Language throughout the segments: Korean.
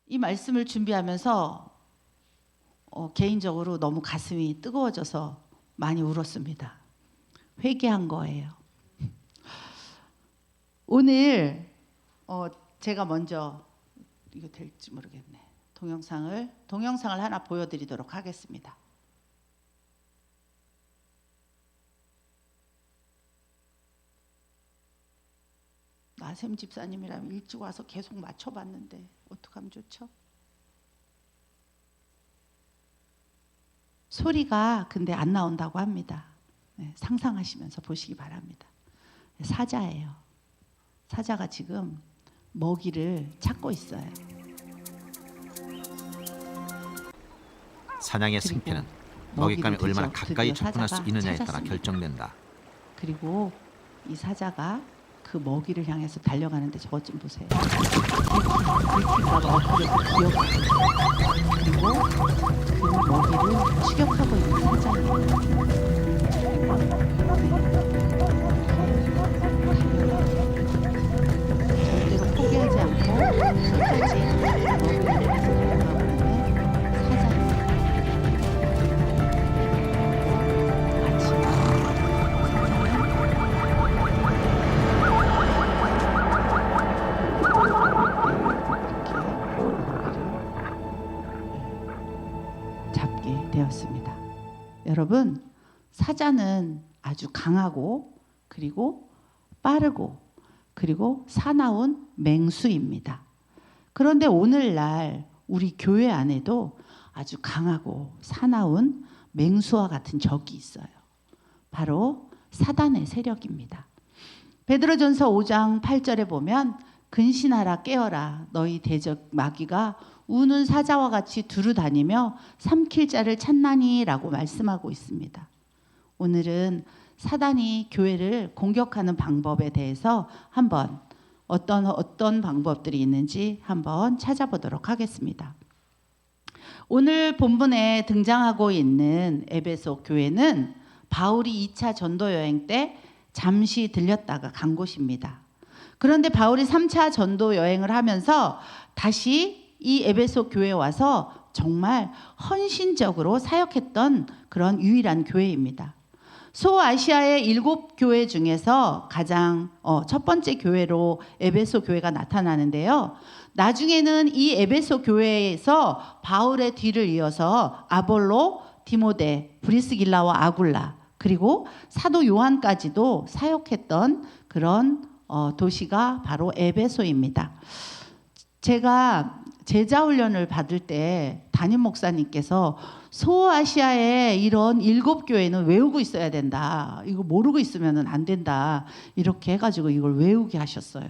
이 말씀을 준비하면서 개인적으로 너무 가슴이 뜨거워져서 많이 울었습니다. 회개한 거예요. 오늘 제가 먼저 이거 될지 모르겠네. 동영상을 하나 보여드리도록 하겠습니다. 나샘 집사님이라면 일찍 와서 계속 맞춰봤는데 어떡하면 좋죠? 소리가 근데 안 나온다고 합니다. 네, 상상하시면서 보시기 바랍니다. 사자예요. 사자가 지금 먹이를 찾고 있어요. 사냥의 승패는 먹잇감이 얼마나 가까이 접근할 수 있느냐에 따라 결정된다. 그리고 이 사자가 그 먹이를 향해서 달려가는데 저것 좀 보세요. 들키다가 엎드려서 기어가고 그리고 그 먹이를 추격하고 있는 사자예요. 절대로 포기하지 않고 끝까지 먹이를 향해서 달려가고 있는 사자입니다. 잡게 되었습니다. 여러분, 사자는 아주 강하고 그리고 빠르고 그리고 사나운 맹수입니다. 그런데 오늘날 우리 교회 안에도 아주 강하고 사나운 맹수와 같은 적이 있어요. 바로 사단의 세력입니다. 베드로전서 5장 8절에 보면 근신하라 깨어라 너희 대적 마귀가 우는 사자와 같이 두루 다니며 삼킬 자를 찾나니 라고 말씀하고 있습니다. 오늘은 사단이 교회를 공격하는 방법에 대해서 한번 어떤 방법들이 있는지 한번 찾아보도록 하겠습니다. 오늘 본문에 등장하고 있는 에베소 교회는 바울이 2차 전도 여행 때 잠시 들렸다가 간 곳입니다. 그런데 바울이 3차 전도 여행을 하면서 다시 이 에베소 교회에 와서 정말 헌신적으로 사역했던 그런 유일한 교회입니다. 소아시아의 7교회 중에서 가장 첫 번째 교회로 에베소 교회가 나타나는데요. 나중에는 이 에베소 교회에서 바울의 뒤를 이어서 아볼로, 디모데, 브리스길라와 아굴라 그리고 사도 요한까지도 사역했던 그런 도시가 바로 에베소입니다. 제가 제자훈련을 받을 때 담임 목사님께서 소아시아의 이런 7교회는 외우고 있어야 된다. 이거 모르고 있으면 안 된다. 이렇게 해가지고 이걸 외우게 하셨어요.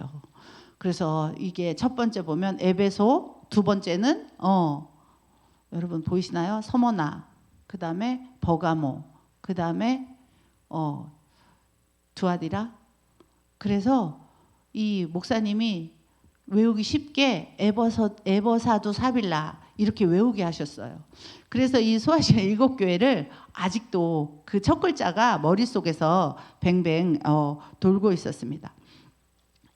그래서 이게 첫 번째 보면 에베소, 두 번째는 여러분 보이시나요? 서머나, 그 다음에 버가모, 그 다음에 두아디라. 그래서 이 목사님이 외우기 쉽게 에버사두 사빌라 이렇게 외우게 하셨어요. 그래서 이 소아시아 7교회를 아직도 그 첫 글자가 머릿속에서 뱅뱅 돌고 있었습니다.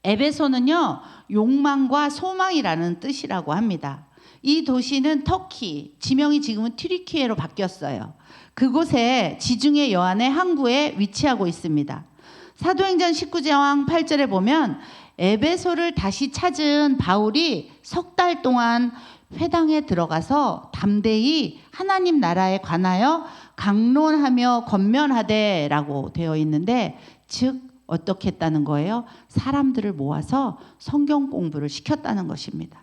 에베소는요, 욕망과 소망이라는 뜻이라고 합니다. 이 도시는 터키, 지명이 지금은 튀르키예로 바뀌었어요. 그곳에 지중해 여안의 항구에 위치하고 있습니다. 사도행전 19장 8절에 보면 에베소를 다시 찾은 바울이 석 달 동안 회당에 들어가서 담대히 하나님 나라에 관하여 강론하며 권면하되라고 되어 있는데, 즉 어떻게 했다는 거예요? 사람들을 모아서 성경 공부를 시켰다는 것입니다.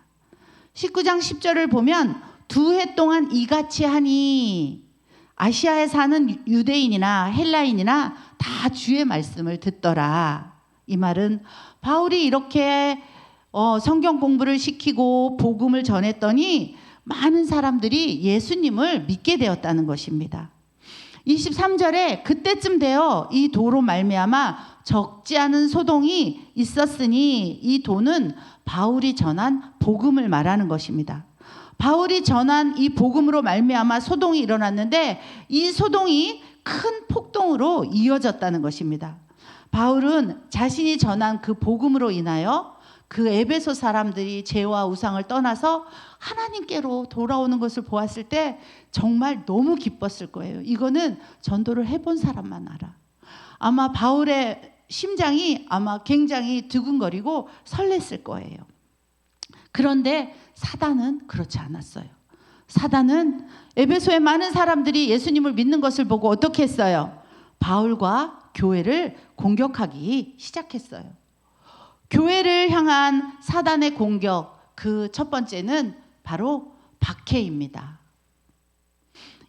19장 10절을 보면 2해 동안 이같이 하니 아시아에 사는 유대인이나 헬라인이나 다 주의 말씀을 듣더라. 이 말은 바울이 이렇게 성경 공부를 시키고 복음을 전했더니 많은 사람들이 예수님을 믿게 되었다는 것입니다. 23절에 그때쯤 되어 이 도로 말미암아 적지 않은 소동이 있었으니 이 도는 바울이 전한 복음을 말하는 것입니다. 바울이 전한 이 복음으로 말미암아 소동이 일어났는데 이 소동이 큰 폭동으로 이어졌다는 것입니다. 바울은 자신이 전한 그 복음으로 인하여 그 에베소 사람들이 죄와 우상을 떠나서 하나님께로 돌아오는 것을 보았을 때 정말 너무 기뻤을 거예요. 이거는 전도를 해본 사람만 알아. 아마 바울의 심장이 아마 굉장히 두근거리고 설렜을 거예요. 그런데 사단은 그렇지 않았어요. 사단은 에베소의 많은 사람들이 예수님을 믿는 것을 보고 어떻게 했어요? 바울과 교회를 공격하기 시작했어요. 교회를 향한 사단의 공격, 그 첫 번째는 바로 박해입니다.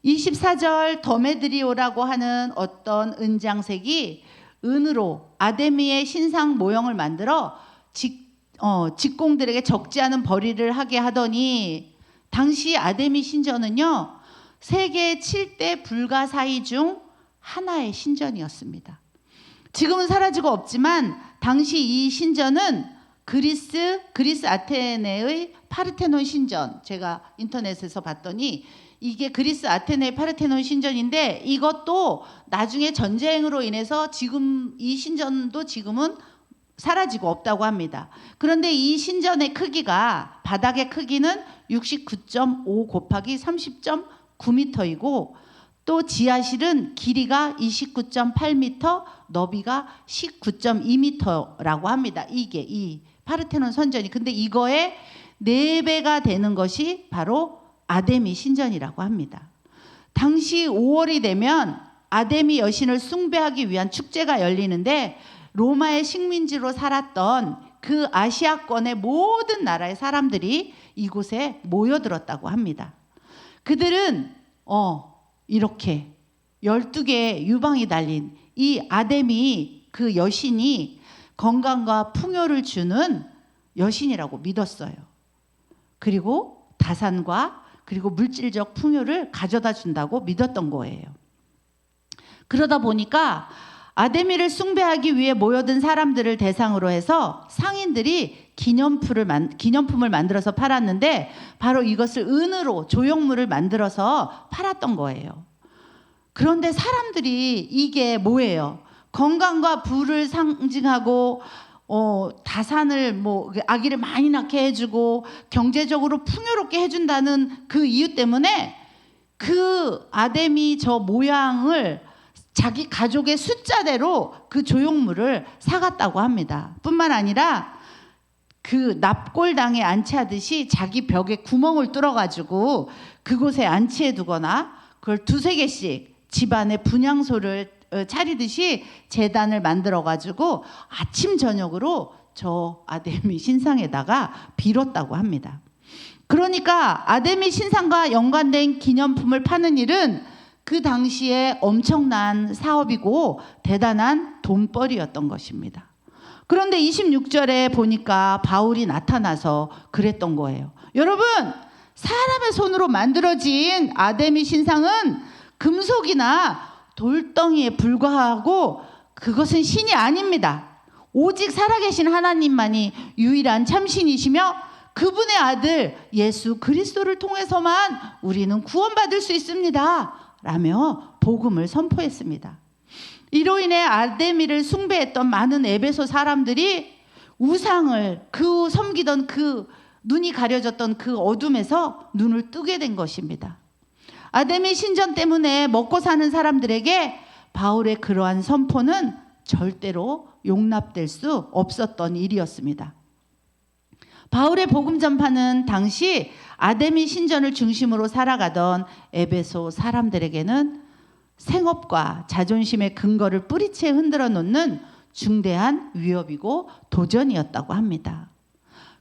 24절 더메드리오라고 하는 어떤 은장색이 은으로 아데미의 신상 모형을 만들어 직공들에게 적지 않은 벌이를 하게 하더니, 당시 아데미 신전은요, 세계 7대 불가사의 중 하나의 신전이었습니다. 지금은 사라지고 없지만 당시 이 신전은 그리스 아테네의 파르테논 신전, 제가 인터넷에서 봤더니 이게 그리스 아테네의 파르테논 신전인데, 이것도 나중에 전쟁으로 인해서 지금 이 신전도 지금은 사라지고 없다고 합니다. 그런데 이 신전의 크기가, 바닥의 크기는 69.5 곱하기 30.9m이고 또 지하실은 길이가 29.8m, 너비가 19.2m라고 합니다. 이게 이 파르테논 선전이. 근데 이거의 4배가 되는 것이 바로 아데미 신전이라고 합니다. 당시 5월이 되면 아데미 여신을 숭배하기 위한 축제가 열리는데, 로마의 식민지로 살았던 그 아시아권의 모든 나라의 사람들이 이곳에 모여들었다고 합니다. 그들은 이렇게 12개의 유방이 달린 이 아데미, 그 여신이 건강과 풍요를 주는 여신이라고 믿었어요. 그리고 다산과 그리고 물질적 풍요를 가져다 준다고 믿었던 거예요. 그러다 보니까 아데미를 숭배하기 위해 모여든 사람들을 대상으로 해서 상인들이 기념품을 만들어서 팔았는데, 바로 이것을 은으로 조형물을 만들어서 팔았던 거예요. 그런데 사람들이 이게 뭐예요? 건강과 부를 상징하고 다산을 아기를 많이 낳게 해주고 경제적으로 풍요롭게 해준다는 그 이유 때문에 그 아데미 저 모양을 자기 가족의 숫자대로 그 조형물을 사갔다고 합니다. 뿐만 아니라 그 납골당에 안치하듯이 자기 벽에 구멍을 뚫어가지고 그곳에 안치해 두거나, 그걸 2-3개씩 집안에 분향소를 차리듯이 제단을 만들어가지고 아침 저녁으로 저 아데미 신상에다가 빌었다고 합니다. 그러니까 아데미 신상과 연관된 기념품을 파는 일은 그 당시에 엄청난 사업이고 대단한 돈벌이였던 것입니다. 그런데 26절에 보니까 바울이 나타나서 그랬던 거예요. 여러분, 사람의 손으로 만들어진 아데미 신상은 금속이나 돌덩이에 불과하고 그것은 신이 아닙니다. 오직 살아계신 하나님만이 유일한 참신이시며 그분의 아들 예수 그리스도를 통해서만 우리는 구원받을 수 있습니다 라며 복음을 선포했습니다. 이로 인해 아데미를 숭배했던 많은 에베소 사람들이 우상을 섬기던 그 눈이 가려졌던 그 어둠에서 눈을 뜨게 된 것입니다. 아데미 신전 때문에 먹고 사는 사람들에게 바울의 그러한 선포는 절대로 용납될 수 없었던 일이었습니다. 바울의 복음 전파는 당시 아데미 신전을 중심으로 살아가던 에베소 사람들에게는 생업과 자존심의 근거를 뿌리채 흔들어 놓는 중대한 위협이고 도전이었다고 합니다.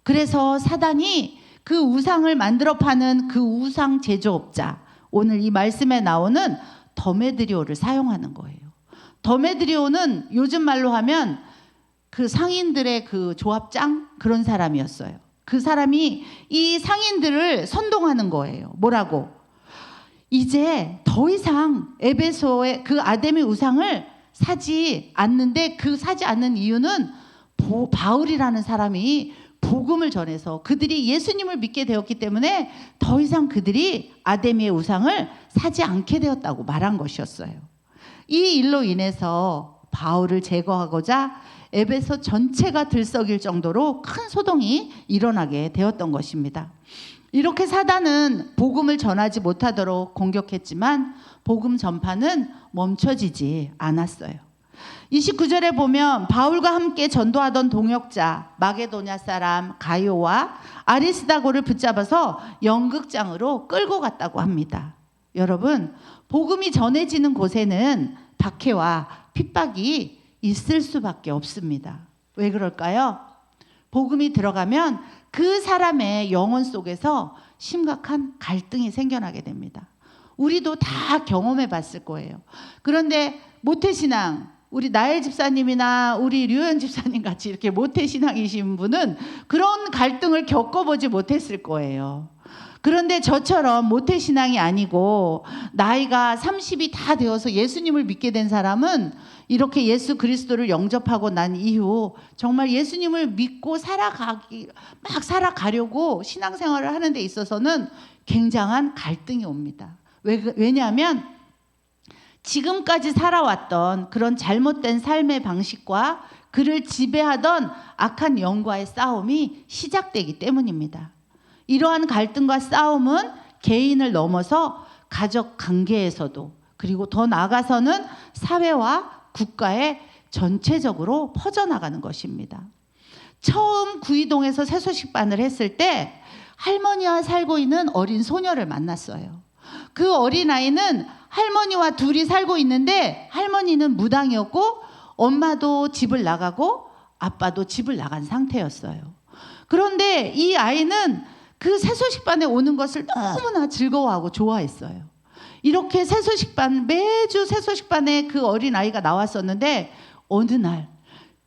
그래서 사단이 그 우상을 만들어 파는 그 우상 제조업자, 오늘 이 말씀에 나오는 더메드리오를 사용하는 거예요. 더메드리오는 요즘 말로 하면 그 상인들의 그 조합장, 그런 사람이었어요. 그 사람이 이 상인들을 선동하는 거예요. 뭐라고? 이제 더 이상 에베소의 그 아데미 우상을 사지 않는데, 그 사지 않는 이유는 바울이라는 사람이 복음을 전해서 그들이 예수님을 믿게 되었기 때문에 더 이상 그들이 아데미의 우상을 사지 않게 되었다고 말한 것이었어요. 이 일로 인해서 바울을 제거하고자 에베소 전체가 들썩일 정도로 큰 소동이 일어나게 되었던 것입니다. 이렇게 사단은 복음을 전하지 못하도록 공격했지만 복음 전파는 멈춰지지 않았어요. 29절에 보면 바울과 함께 전도하던 동역자 마게도냐 사람 가이오와 아리스다고를 붙잡아서 연극장으로 끌고 갔다고 합니다. 여러분, 복음이 전해지는 곳에는 박해와 핍박이 있을 수밖에 없습니다. 왜 그럴까요? 복음이 들어가면 그 사람의 영혼 속에서 심각한 갈등이 생겨나게 됩니다. 우리도 다 경험해 봤을 거예요. 그런데 모태신앙, 우리 나엘 집사님이나 우리 류현 집사님 같이 이렇게 모태신앙이신 분은 그런 갈등을 겪어보지 못했을 거예요. 그런데 저처럼 모태신앙이 아니고 나이가 30이 다 되어서 예수님을 믿게 된 사람은 이렇게 예수 그리스도를 영접하고 난 이후 정말 예수님을 믿고 살아가려고 신앙생활을 하는 데 있어서는 굉장한 갈등이 옵니다. 왜냐하면 지금까지 살아왔던 그런 잘못된 삶의 방식과 그를 지배하던 악한 영과의 싸움이 시작되기 때문입니다. 이러한 갈등과 싸움은 개인을 넘어서 가족 관계에서도 그리고 더 나아가서는 사회와 국가에 전체적으로 퍼져나가는 것입니다. 처음 구이동에서 새소식반을 했을 때 할머니와 살고 있는 어린 소녀를 만났어요. 그 어린아이는 할머니와 둘이 살고 있는데 할머니는 무당이었고 엄마도 집을 나가고 아빠도 집을 나간 상태였어요. 그런데 이 아이는 그 새소식반에 오는 것을 너무나 즐거워하고 좋아했어요. 이렇게 매주 새소식반에 그 어린아이가 나왔었는데 어느 날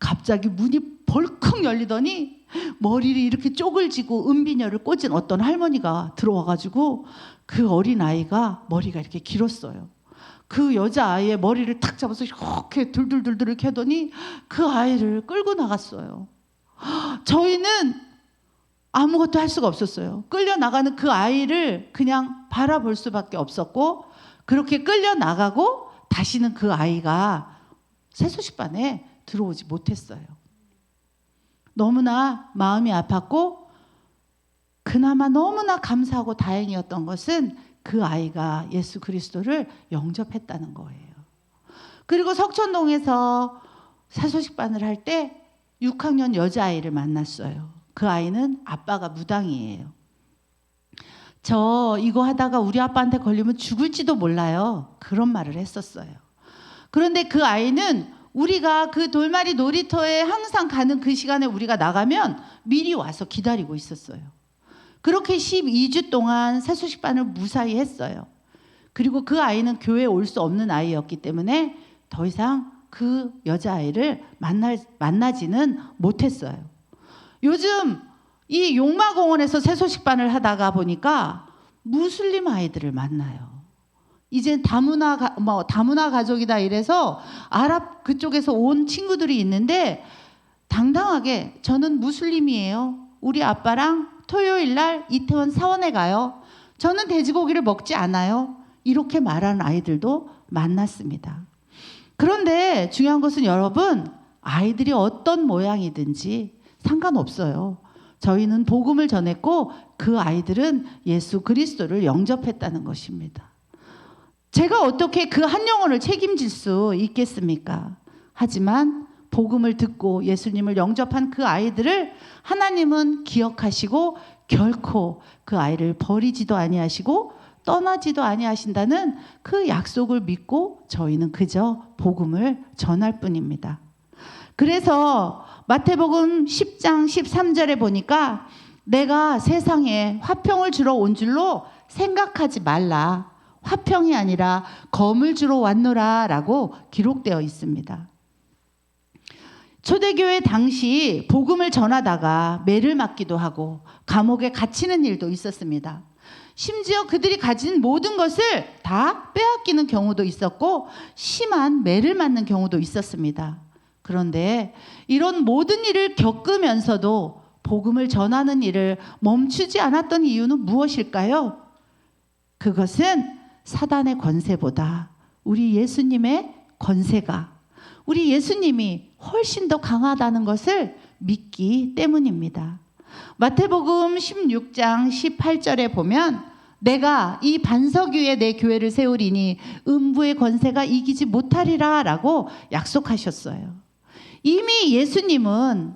갑자기 문이 벌컥 열리더니 머리를 이렇게 쪽을 지고 은비녀를 꽂은 어떤 할머니가 들어와가지고 그 어린아이가 머리가 이렇게 길었어요. 그 여자아이의 머리를 탁 잡아서 이렇게 둘둘둘둘 이렇게 하더니 그 아이를 끌고 나갔어요. 저희는 아무것도 할 수가 없었어요. 끌려나가는 그 아이를 그냥 바라볼 수밖에 없었고 그렇게 끌려나가고 다시는 그 아이가 새소식반에 들어오지 못했어요. 너무나 마음이 아팠고 그나마 너무나 감사하고 다행이었던 것은 그 아이가 예수 그리스도를 영접했다는 거예요. 그리고 석천동에서 새소식반을 할 때 6학년 여자아이를 만났어요. 그 아이는 아빠가 무당이에요. 저 이거 하다가 우리 아빠한테 걸리면 죽을지도 몰라요. 그런 말을 했었어요. 그런데 그 아이는 우리가 그 돌마리 놀이터에 항상 가는 그 시간에 우리가 나가면 미리 와서 기다리고 있었어요. 그렇게 12주 동안 새소식반을 무사히 했어요. 그리고 그 아이는 교회에 올 수 없는 아이였기 때문에 더 이상 그 여자아이를 만나지는 못했어요. 요즘 이 용마공원에서 새소식반을 하다가 보니까 무슬림 아이들을 만나요. 이제 다문화 가족이다 이래서 아랍 그쪽에서 온 친구들이 있는데 당당하게 저는 무슬림이에요. 우리 아빠랑 토요일 날 이태원 사원에 가요. 저는 돼지고기를 먹지 않아요. 이렇게 말하는 아이들도 만났습니다. 그런데 중요한 것은 여러분, 아이들이 어떤 모양이든지 상관없어요. 저희는 복음을 전했고 그 아이들은 예수 그리스도를 영접했다는 것입니다. 제가 어떻게 그 한 영혼을 책임질 수 있겠습니까? 하지만 복음을 듣고 예수님을 영접한 그 아이들을 하나님은 기억하시고 결코 그 아이를 버리지도 아니하시고 떠나지도 아니하신다는 그 약속을 믿고 저희는 그저 복음을 전할 뿐입니다. 그래서 마태복음 10장 13절에 보니까 내가 세상에 화평을 주러 온 줄로 생각하지 말라. 화평이 아니라 검을 주러 왔노라 라고 기록되어 있습니다. 초대교회 당시 복음을 전하다가 매를 맞기도 하고 감옥에 갇히는 일도 있었습니다. 심지어 그들이 가진 모든 것을 다 빼앗기는 경우도 있었고 심한 매를 맞는 경우도 있었습니다. 그런데 이런 모든 일을 겪으면서도 복음을 전하는 일을 멈추지 않았던 이유는 무엇일까요? 그것은 사단의 권세보다 우리 예수님의 권세가, 우리 예수님이 훨씬 더 강하다는 것을 믿기 때문입니다. 마태복음 16장 18절에 보면 내가 이 반석 위에 내 교회를 세우리니 음부의 권세가 이기지 못하리라 라고 약속하셨어요. 이미 예수님은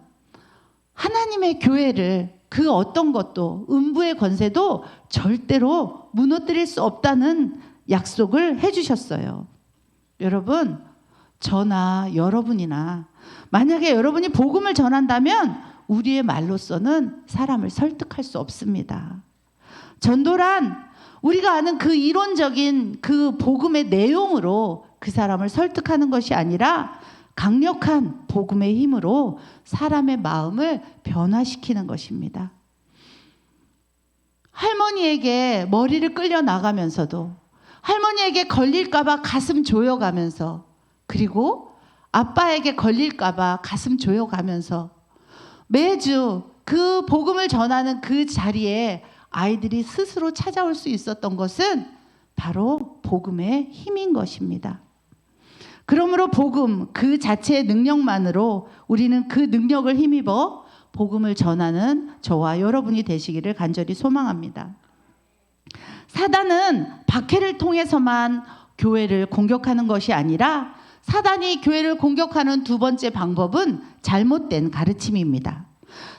하나님의 교회를 그 어떤 것도 음부의 권세도 절대로 무너뜨릴 수 없다는 약속을 해주셨어요. 여러분, 저나 여러분이나 만약에 여러분이 복음을 전한다면 우리의 말로서는 사람을 설득할 수 없습니다. 전도란 우리가 아는 그 이론적인 그 복음의 내용으로 그 사람을 설득하는 것이 아니라 강력한 복음의 힘으로 사람의 마음을 변화시키는 것입니다. 할머니에게 머리를 끌려 나가면서도 할머니에게 걸릴까봐 가슴 조여가면서 그리고 아빠에게 걸릴까봐 가슴 조여가면서 매주 그 복음을 전하는 그 자리에 아이들이 스스로 찾아올 수 있었던 것은 바로 복음의 힘인 것입니다. 그러므로 복음 그 자체의 능력만으로 우리는 그 능력을 힘입어 복음을 전하는 저와 여러분이 되시기를 간절히 소망합니다. 사단은 박해를 통해서만 교회를 공격하는 것이 아니라 사단이 교회를 공격하는 두 번째 방법은 잘못된 가르침입니다.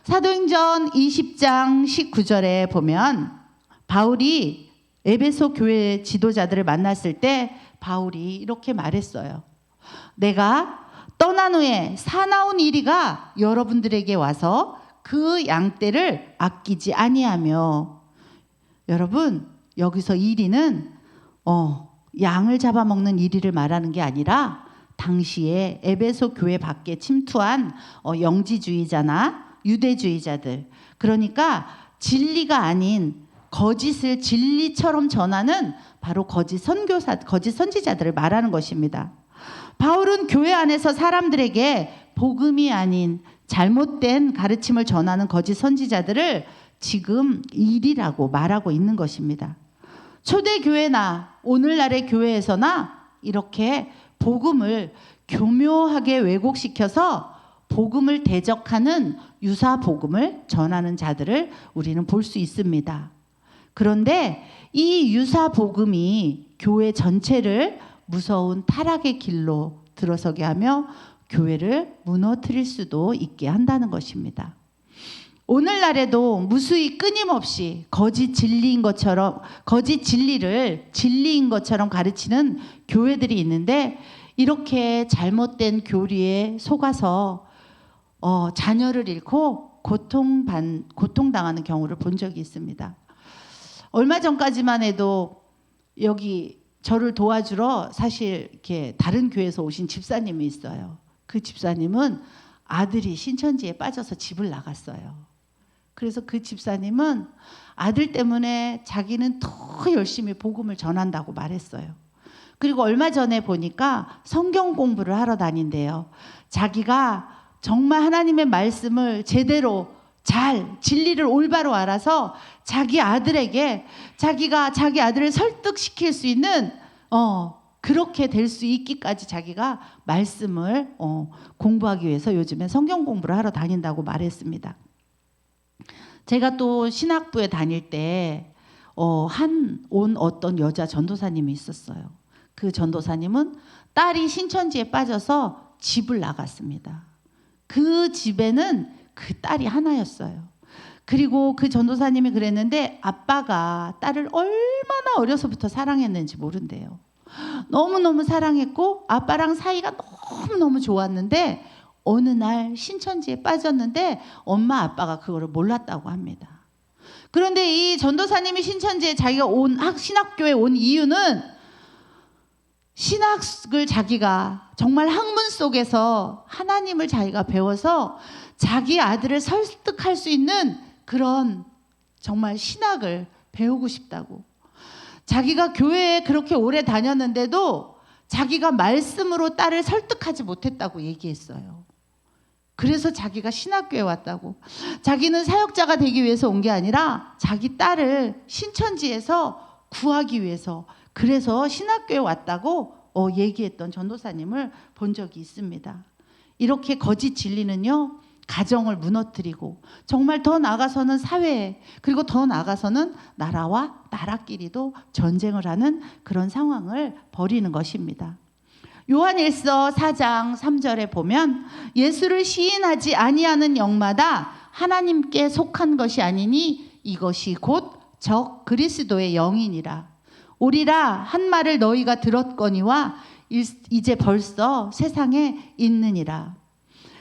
사도행전 20장 19절에 보면 바울이 에베소 교회 지도자들을 만났을 때 바울이 이렇게 말했어요. 내가 떠난 후에 사나운 이리가 여러분들에게 와서 그 양떼를 아끼지 아니하며. 여러분, 여기서 이리는 양을 잡아먹는 이리를 말하는 게 아니라 당시에 에베소 교회 밖에 침투한 영지주의자나 유대주의자들, 그러니까 진리가 아닌 거짓을 진리처럼 전하는 바로 거짓 선교사, 거짓 선지자들을 말하는 것입니다. 바울은 교회 안에서 사람들에게 복음이 아닌 잘못된 가르침을 전하는 거짓 선지자들을 지금 일이라고 말하고 있는 것입니다. 초대교회나 오늘날의 교회에서나 이렇게 복음을 교묘하게 왜곡시켜서 복음을 대적하는 유사 복음을 전하는 자들을 우리는 볼 수 있습니다. 그런데 이 유사 복음이 교회 전체를 무서운 타락의 길로 들어서게 하며 교회를 무너뜨릴 수도 있게 한다는 것입니다. 오늘날에도 무수히 끊임없이 거짓 진리인 것처럼, 거짓 진리를 진리인 것처럼 가르치는 교회들이 있는데 이렇게 잘못된 교리에 속아서 자녀를 잃고 고통당하는 경우를 본 적이 있습니다. 얼마 전까지만 해도 여기 저를 도와주러 사실 이렇게 다른 교회에서 오신 집사님이 있어요. 그 집사님은 아들이 신천지에 빠져서 집을 나갔어요. 그래서 그 집사님은 아들 때문에 자기는 더 열심히 복음을 전한다고 말했어요. 그리고 얼마 전에 보니까 성경 공부를 하러 다닌대요. 자기가 정말 하나님의 말씀을 제대로 잘 진리를 올바로 알아서 자기 아들에게 자기가 자기 아들을 설득시킬 수 있는 그렇게 될 수 있기까지 자기가 말씀을 공부하기 위해서 요즘에 성경 공부를 하러 다닌다고 말했습니다. 제가 또 신학부에 다닐 때 온 어떤 여자 전도사님이 있었어요. 그 전도사님은 딸이 신천지에 빠져서 집을 나갔습니다. 그 집에는 그 딸이 하나였어요. 그리고 그 전도사님이 그랬는데 아빠가 딸을 얼마나 어려서부터 사랑했는지 모른대요. 너무너무 사랑했고 아빠랑 사이가 너무너무 좋았는데 어느 날 신천지에 빠졌는데 엄마 아빠가 그거를 몰랐다고 합니다. 그런데 이 전도사님이 신천지에 자기가 신학교에 온 이유는 신학을 자기가 정말 학문 속에서 하나님을 자기가 배워서 자기 아들을 설득할 수 있는 그런 정말 신학을 배우고 싶다고. 자기가 교회에 그렇게 오래 다녔는데도 자기가 말씀으로 딸을 설득하지 못했다고 얘기했어요. 그래서 자기가 신학교에 왔다고. 자기는 사역자가 되기 위해서 온 게 아니라 자기 딸을 신천지에서 구하기 위해서, 그래서 신학교에 왔다고 얘기했던 전도사님을 본 적이 있습니다. 이렇게 거짓 진리는요, 가정을 무너뜨리고 정말 더 나아가서는 사회, 그리고 더 나아가서는 나라와 나라끼리도 전쟁을 하는 그런 상황을 벌이는 것입니다. 요한일서 4장 3절에 보면 예수를 시인하지 아니하는 영마다 하나님께 속한 것이 아니니 이것이 곧 적 그리스도의 영이니라. 오리라 한 말을 너희가 들었거니와 이제 벌써 세상에 있느니라.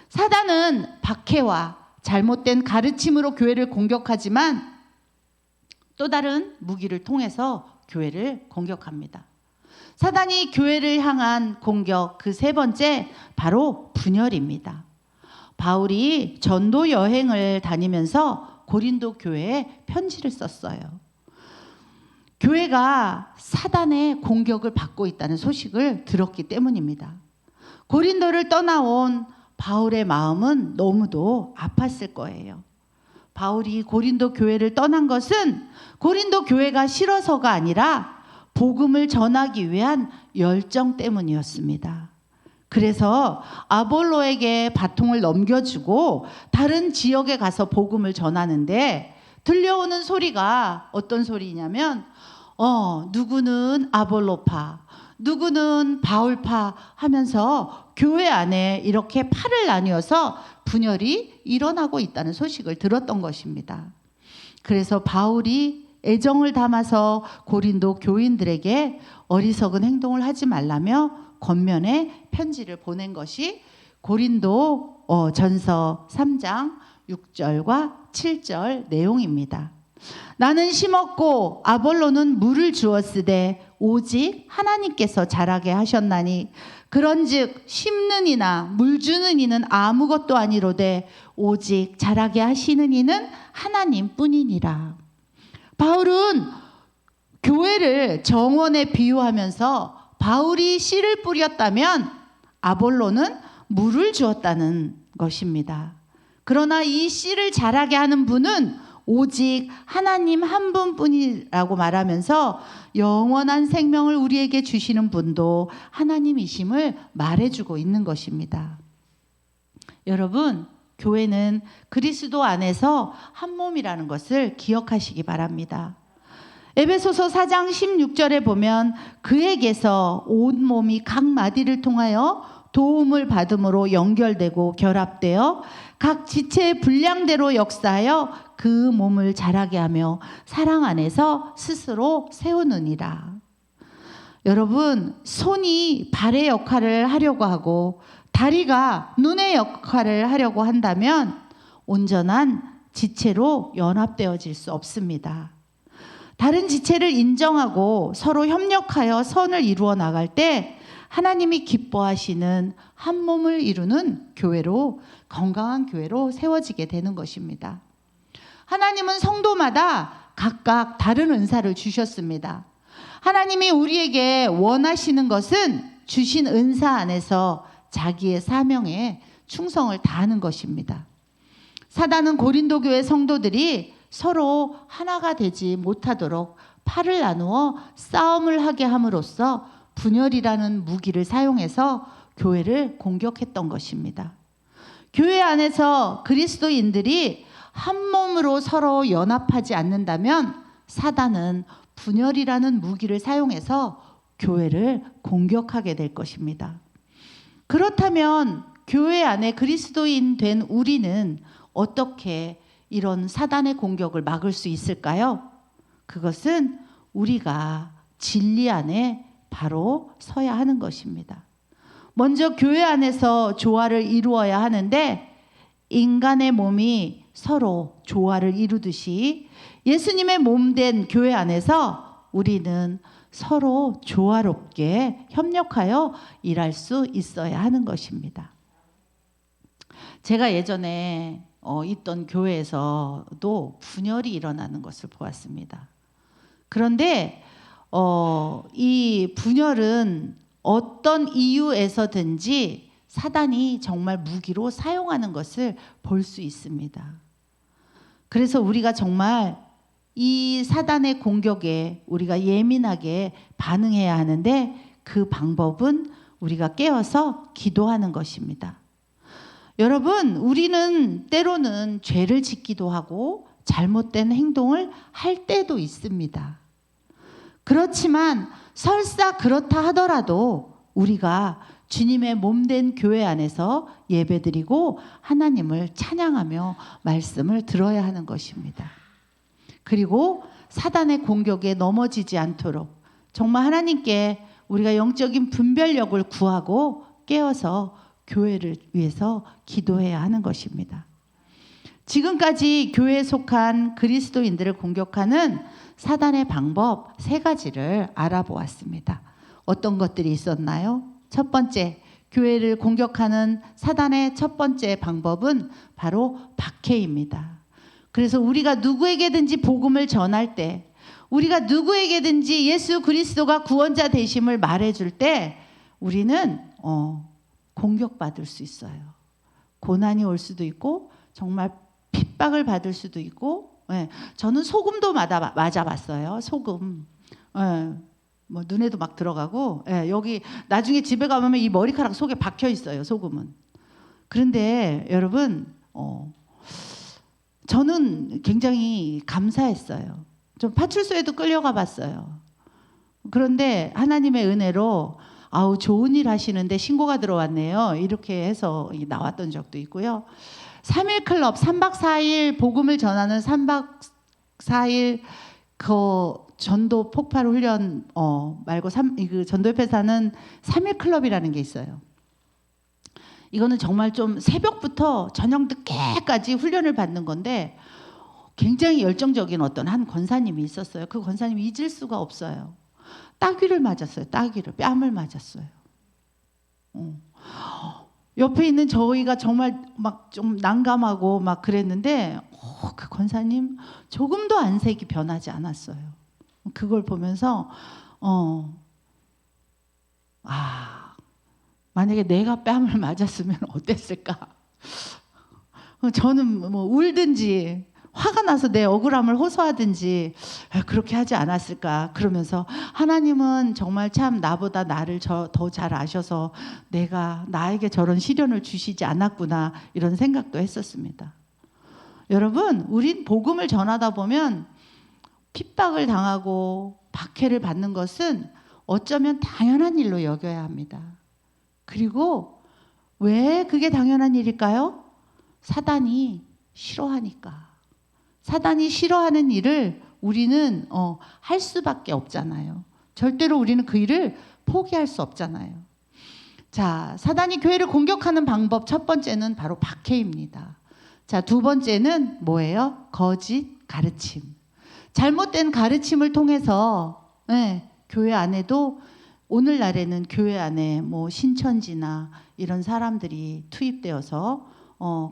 사단은 박해와 잘못된 가르침으로 교회를 공격하지만 또 다른 무기를 통해서 교회를 공격합니다. 사단이 교회를 향한 공격 그 세 번째, 바로 분열입니다. 바울이 전도 여행을 다니면서 고린도 교회에 편지를 썼어요. 교회가 사단의 공격을 받고 있다는 소식을 들었기 때문입니다. 고린도를 떠나온 바울의 마음은 너무도 아팠을 거예요. 바울이 고린도 교회를 떠난 것은 고린도 교회가 싫어서가 아니라 복음을 전하기 위한 열정 때문이었습니다. 그래서 아볼로에게 바통을 넘겨주고 다른 지역에 가서 복음을 전하는데 들려오는 소리가 어떤 소리냐면 누구는 아볼로파, 누구는 바울파 하면서 교회 안에 이렇게 팔을 나뉘어서 분열이 일어나고 있다는 소식을 들었던 것입니다. 그래서 바울이 애정을 담아서 고린도 교인들에게 어리석은 행동을 하지 말라며 권면의 편지를 보낸 것이 고린도 전서 3장 6절과 7절 내용입니다. 나는 심었고 아볼로는 물을 주었으되 오직 하나님께서 자라게 하셨나니 그런즉 심는 이나 물 주는 이는 아무것도 아니로되 오직 자라게 하시는 이는 하나님뿐이니라. 바울은 교회를 정원에 비유하면서 바울이 씨를 뿌렸다면 아볼로는 물을 주었다는 것입니다. 그러나 이 씨를 자라게 하는 분은 오직 하나님 한 분뿐이라고 말하면서 영원한 생명을 우리에게 주시는 분도 하나님이심을 말해주고 있는 것입니다. 여러분, 교회는 그리스도 안에서 한 몸이라는 것을 기억하시기 바랍니다. 에베소서 4장 16절에 보면 그에게서 온 몸이 각 마디를 통하여 도움을 받음으로 연결되고 결합되어 각 지체의 분량대로 역사하여 그 몸을 자라게 하며 사랑 안에서 스스로 세우느니라. 여러분, 손이 발의 역할을 하려고 하고 다리가 눈의 역할을 하려고 한다면 온전한 지체로 연합되어질 수 없습니다. 다른 지체를 인정하고 서로 협력하여 선을 이루어 나갈 때 하나님이 기뻐하시는 한 몸을 이루는 교회로, 건강한 교회로 세워지게 되는 것입니다. 하나님은 성도마다 각각 다른 은사를 주셨습니다. 하나님이 우리에게 원하시는 것은 주신 은사 안에서 자기의 사명에 충성을 다하는 것입니다. 사단은 고린도 교회 성도들이 서로 하나가 되지 못하도록 팔을 나누어 싸움을 하게 함으로써 분열이라는 무기를 사용해서 교회를 공격했던 것입니다. 교회 안에서 그리스도인들이 한 몸으로 서로 연합하지 않는다면 사단은 분열이라는 무기를 사용해서 교회를 공격하게 될 것입니다. 그렇다면 교회 안에 그리스도인 된 우리는 어떻게 이런 사단의 공격을 막을 수 있을까요? 그것은 우리가 진리 안에 바로 서야 하는 것입니다. 먼저 교회 안에서 조화를 이루어야 하는데 인간의 몸이 서로 조화를 이루듯이 예수님의 몸된 교회 안에서 우리는 서로 조화롭게 협력하여 일할 수 있어야 하는 것입니다. 제가 예전에 있던 교회에서도 분열이 일어나는 것을 보았습니다. 그런데 이 분열은 어떤 이유에서든지 사단이 정말 무기로 사용하는 것을 볼 수 있습니다. 그래서 우리가 정말 이 사단의 공격에 우리가 예민하게 반응해야 하는데 그 방법은 우리가 깨어서 기도하는 것입니다. 여러분, 우리는 때로는 죄를 짓기도 하고 잘못된 행동을 할 때도 있습니다. 그렇지만 설사 그렇다 하더라도 우리가 주님의 몸된 교회 안에서 예배드리고 하나님을 찬양하며 말씀을 들어야 하는 것입니다. 그리고 사단의 공격에 넘어지지 않도록 정말 하나님께 우리가 영적인 분별력을 구하고 깨어서 교회를 위해서 기도해야 하는 것입니다. 지금까지 교회에 속한 그리스도인들을 공격하는 사단의 방법 3가지를 알아보았습니다. 어떤 것들이 있었나요? 첫 번째, 교회를 공격하는 사단의 첫 번째 방법은 바로 박해입니다. 그래서 우리가 누구에게든지 복음을 전할 때, 우리가 누구에게든지 예수 그리스도가 구원자 되심을 말해줄 때 우리는 공격받을 수 있어요. 고난이 올 수도 있고 정말 핍박을 받을 수도 있고, 저는 소금도 맞아봤어요. 소금. 뭐 눈에도 막 들어가고, 여기 나중에 집에 가면 이 머리카락 속에 박혀 있어요. 소금은. 그런데 여러분, 저는 굉장히 감사했어요. 좀 파출소에도 끌려가 봤어요. 그런데 하나님의 은혜로 아우 좋은 일 하시는데 신고가 들어왔네요. 이렇게 해서 나왔던 적도 있고요. 3일 클럽 3박 4일 복음을 전하는 3박 4일 그 전도 폭발 훈련 말고 그 전도협회에서 하는 3일 클럽이라는 게 있어요. 이거는 정말 좀 새벽부터 저녁 늦게까지 훈련을 받는 건데 굉장히 열정적인 어떤 한 권사님이 있었어요. 그 권사님이 잊을 수가 없어요. 따귀를 맞았어요. 따귀를, 뺨을 맞았어요. 옆에 있는 저희가 정말 막 좀 난감하고 막 그랬는데 그 권사님 조금도 안색이 변하지 않았어요. 그걸 보면서 만약에 내가 뺨을 맞았으면 어땠을까? 저는 뭐 울든지 화가 나서 내 억울함을 호소하든지 그렇게 하지 않았을까? 그러면서 하나님은 정말 참 나보다 나를 더 잘 아셔서 나에게 저런 시련을 주시지 않았구나 이런 생각도 했었습니다. 여러분, 우린 복음을 전하다 보면 핍박을 당하고 박해를 받는 것은 어쩌면 당연한 일로 여겨야 합니다. 그리고 왜 그게 당연한 일일까요? 사단이 싫어하니까. 사단이 싫어하는 일을 우리는 할 수밖에 없잖아요. 절대로 우리는 그 일을 포기할 수 없잖아요. 자, 사단이 교회를 공격하는 방법 첫 번째는 바로 박해입니다. 자, 두 번째는 뭐예요? 거짓 가르침. 잘못된 가르침을 통해서 교회 안에도 오늘날에는 교회 안에 뭐 신천지나 이런 사람들이 투입되어서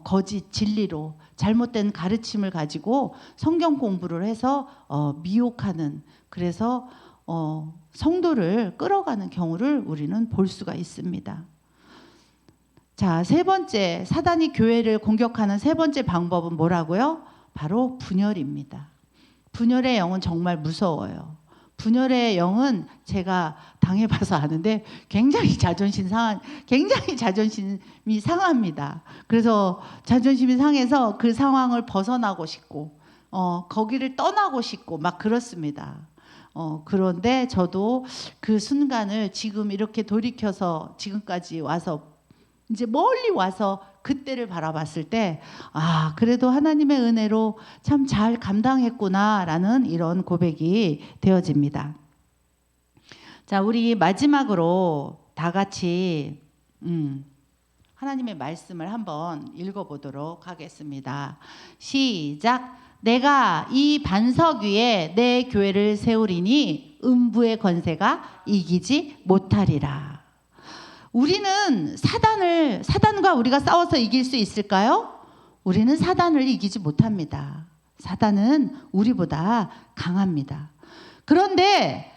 거짓 진리로 잘못된 가르침을 가지고 성경 공부를 해서 미혹하는, 그래서 성도를 끌어가는 경우를 우리는 볼 수가 있습니다. 자, 세 번째, 사단이 교회를 공격하는 세 번째 방법은 뭐라고요? 바로 분열입니다. 분열의 영은 정말 무서워요. 분열의 영은 제가 당해봐서 아는데 굉장히 자존심이 상합니다. 그래서 자존심이 상해서 그 상황을 벗어나고 싶고 거기를 떠나고 싶고 막 그렇습니다. 그런데 저도 그 순간을 지금 이렇게 돌이켜서 지금까지 와서 이제 멀리 와서 그때를 바라봤을 때 그래도 하나님의 은혜로 참 잘 감당했구나라는 이런 고백이 되어집니다. 자, 우리 마지막으로 다 같이 하나님의 말씀을 한번 읽어보도록 하겠습니다. 시작. 내가 이 반석 위에 내 교회를 세우리니 음부의 권세가 이기지 못하리라. 우리는 사단과 우리가 싸워서 이길 수 있을까요? 우리는 사단을 이기지 못합니다. 사단은 우리보다 강합니다. 그런데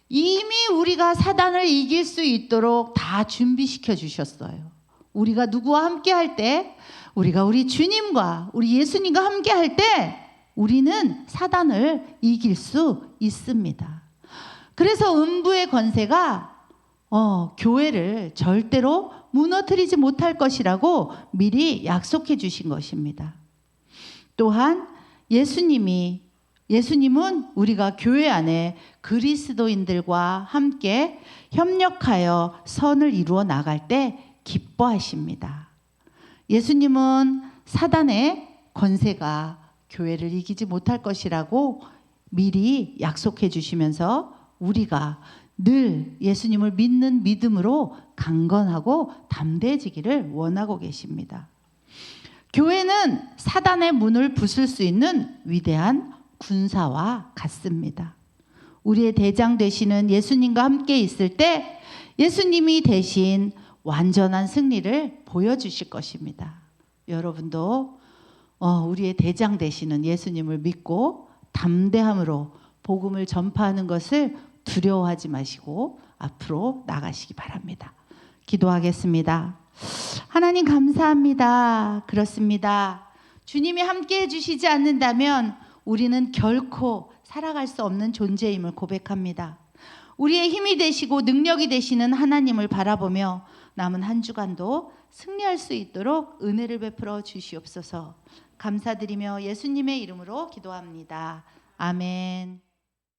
이미 우리가 사단을 이길 수 있도록 다 준비시켜 주셨어요. 우리가 누구와 함께 할 때, 우리가 우리 주님과 우리 예수님과 함께 할 때 우리는 사단을 이길 수 있습니다. 그래서 음부의 권세가 교회를 절대로 무너뜨리지 못할 것이라고 미리 약속해 주신 것입니다. 또한 예수님은 우리가 교회 안에 그리스도인들과 함께 협력하여 선을 이루어 나갈 때 기뻐하십니다. 예수님은 사단의 권세가 교회를 이기지 못할 것이라고 미리 약속해 주시면서 우리가 늘 예수님을 믿는 믿음으로 강건하고 담대해지기를 원하고 계십니다. 교회는 사단의 문을 부술 수 있는 위대한 군사와 같습니다. 우리의 대장 되시는 예수님과 함께 있을 때 예수님이 대신 완전한 승리를 보여주실 것입니다. 여러분도 우리의 대장 되시는 예수님을 믿고 담대함으로 복음을 전파하는 것을 두려워하지 마시고 앞으로 나가시기 바랍니다. 기도하겠습니다. 하나님 감사합니다. 그렇습니다. 주님이 함께 해주시지 않는다면 우리는 결코 살아갈 수 없는 존재임을 고백합니다. 우리의 힘이 되시고 능력이 되시는 하나님을 바라보며 남은 한 주간도 승리할 수 있도록 은혜를 베풀어 주시옵소서. 감사드리며 예수님의 이름으로 기도합니다. 아멘.